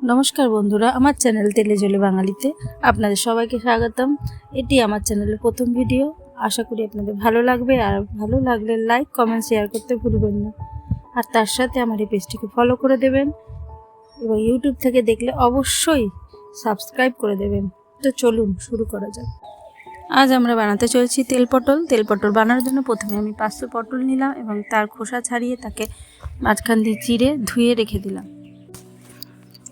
নমস্কার বন্ধুরা, আমার চ্যানেল তেলে জলে বাঙালিতে আপনাদের সবাইকে স্বাগতম। এটি আমার চ্যানেলের প্রথম ভিডিও। আশা করি আপনাদের ভালো লাগবে, আর ভালো লাগলে লাইক কমেন্ট শেয়ার করতে ভুলবেন না। আর তার সাথে আমার এই পেজটিকে ফলো করে দেবেন এবং ইউটিউব থেকে দেখলে অবশ্যই সাবস্ক্রাইব করে দেবেন। তো চলুন শুরু করা যাক। আজ আমরা বানাতে চলছি তেল পটল। তেল পটল বানানোর জন্য প্রথমে আমি 500 পটল নিলাম এবং তার খোসা ছাড়িয়ে তাকে মাঝখান দিয়ে চিড়ে ধুয়ে রেখে দিলাম।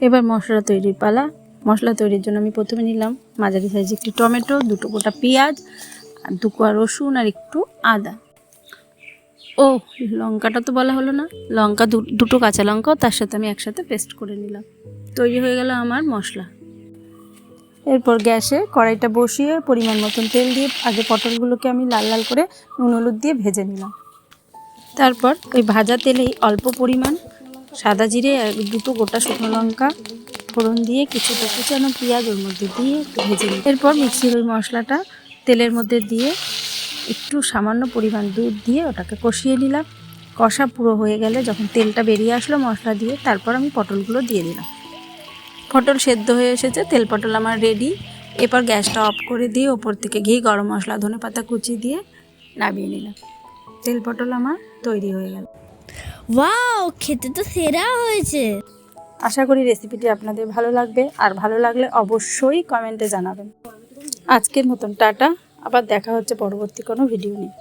এবার মশলা তৈরির পালা। মশলা তৈরির জন্য আমি প্রথমে নিলাম মাঝারি সাইজে একটি টমেটো, 2টো গোটা পেঁয়াজ, আর 2 কোয়া রসুন, আর একটু আদা। ও লঙ্কাটা তো বলা হলো না, লঙ্কা 2টো কাঁচা লঙ্কাও তার সাথে আমি একসাথে পেস্ট করে নিলাম। তৈরি হয়ে গেল আমার মশলা। এরপর গ্যাসে কড়াইটা বসিয়ে পরিমাণ মতন তেল দিয়ে আগে পটলগুলোকে আমি লাল লাল করে নুন হলুদ দিয়ে ভেজে নিলাম। তারপর ওই ভাজা তেলেই অল্প পরিমাণ সাদা জিরে আর 2টো গোটা শুকনো লঙ্কা ফোড়ন দিয়ে কিছুটা কুচানো পেঁয়াজ ওর মধ্যে দিয়ে একটু ভেজে নিই। এরপর মিক্সির ওই মশলাটা তেলের মধ্যে দিয়ে একটু সামান্য পরিমাণ দুধ দিয়ে ওটাকে কষিয়ে নিলাম। কষা পুরো হয়ে গেলে যখন তেলটা বেরিয়ে আসলো মশলা দিয়ে, তারপর আমি পটলগুলো দিয়ে দিলাম। পটল সেদ্ধ হয়ে এসেছে, তেল পটল আমার রেডি। এরপর গ্যাসটা অফ করে দিয়ে ওপর থেকে ঘি, গরম মশলা, ধনেপাতা কুচি দিয়ে নামিয়ে নিলাম। তেল পটল আমার তৈরি হয়ে গেল। ওয়াও, খেতে তো সেরা হয়েছে। আশা করি রেসিপিটি আপনাদের ভালো লাগবে, আর ভালো লাগলে অবশ্যই কমেন্টে জানাবেন। আজকের মতন টাটা, আবার দেখা হচ্ছে পরবর্তী কোনো ভিডিও নিয়ে।